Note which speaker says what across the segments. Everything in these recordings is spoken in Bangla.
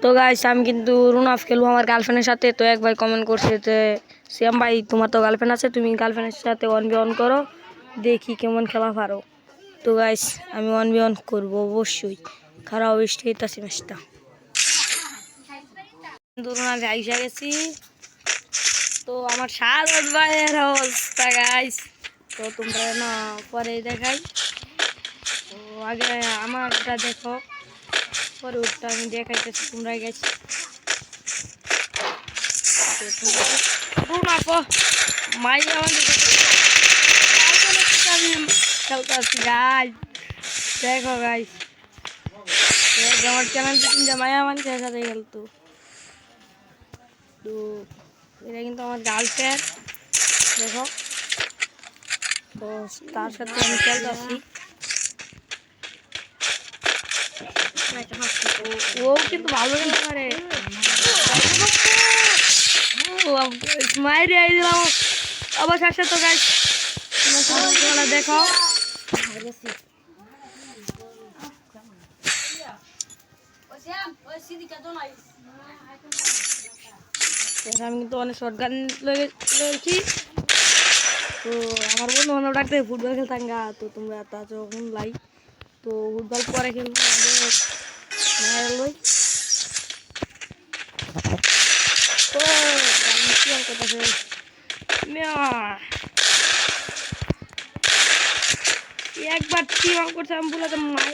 Speaker 1: তো গাইস আমি কিন্তু রুনাফ খেলবো আমার গার্লফ্রেন্ডের সাথে। তো এক ভাই কমেন্ট করছে যে শ্যাম ভাই তোমার তো গার্লফ্রেন্ড আছে, তুমি গার্লফ্রেন্ডের সাথে 1v1 করো, দেখি কেমন খেলা পারো। তো গাইস আমি 1v1 করবো অবশ্যই, খারাপ বৃষ্টি হইতাছে ম্যাচটা। রুনাফ আইসা গেছি। তো আমার সাদত ভাইয়ের অবস্থা গাইস, তো তোমরা না পরে দেখাই। তো আগে আমারটা দেখো, পরে ওটা আমি দেখাইতেছি তোমরা গেছি। মাই আমাদের খেলতেছি গাইস, দেখো গাইস আমার চ্যানেল কিন্তু মায়া মানুষের সাথে খেলতো। তো এটা কিন্তু আমার গার্লফ্রেন্ড, দেখো। তো তার সাথে আমি খেলতেছি। ও কিন্তু ভালো খেলা করে, মাইরে দিলাম অবশেষে। তো গাইস দেখো আমি কিন্তু অনেক শর্ট গান লেগেছি। তো আমার বন্ধু বান্ধব ডাকতে ফুটবল খেলতাম গা, তো তোমরা তা যখন লাই। তো ফুটবল পরে খেলবো লই। তো একবার টিম আউট করছে, আমি বলে মাই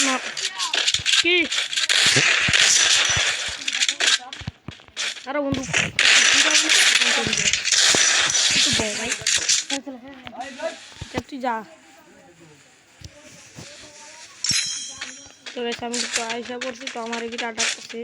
Speaker 1: না কি আরো বন্ধু তুই যা। তো আমি তো আয়সা করছি, তো আমার কি টাটা করছে।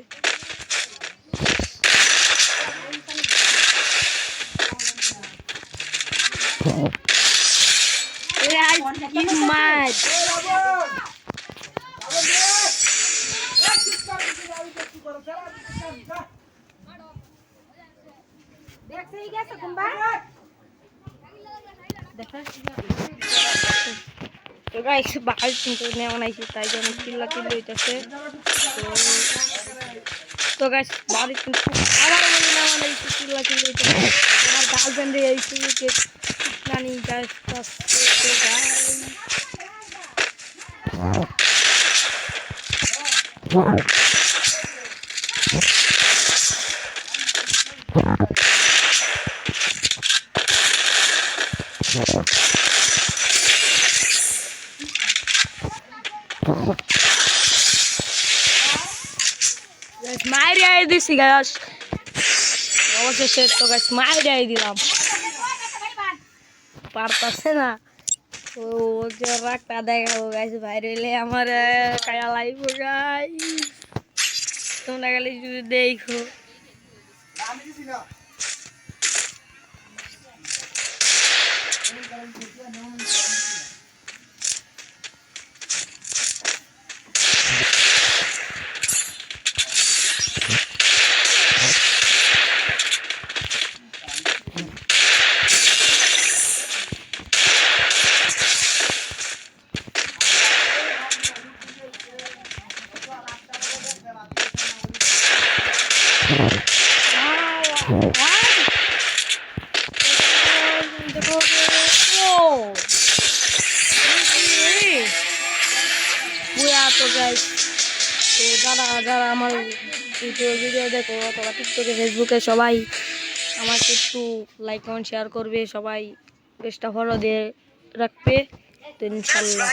Speaker 1: তো গাইস বাল কিন্তু নেওয়া নাইছি, তাই জন্য চিল্লা চিল্লি হইতেছে। তো গাইস বাড়ি কিন্তু আবার নেওয়া নাইছি, চিল্লা চিল্লি হইতেছে। আমার গার্লফ্রেন্ডে এই সুযোগে নানি গাইস তো মাইরে দিছি গাইস অবশেষে। তো গাইস মাইরে দিলাম, পারতাছে না। তো যে রাগটা দেখাবো গাইস, বাইরে হইলে আমার কায়া লাইব গাইস, তোমরা গেলে যদি দেখো। তো গাইস তো যারা আমার ভিডিও দেখো অথবা টিকটকে ফেসবুকে, সবাই আমাকে একটু লাইক কমেন্ট শেয়ার করবে, সবাই পেজটা ফলো দিয়ে রাখবে। তো ইনশাল্লাহ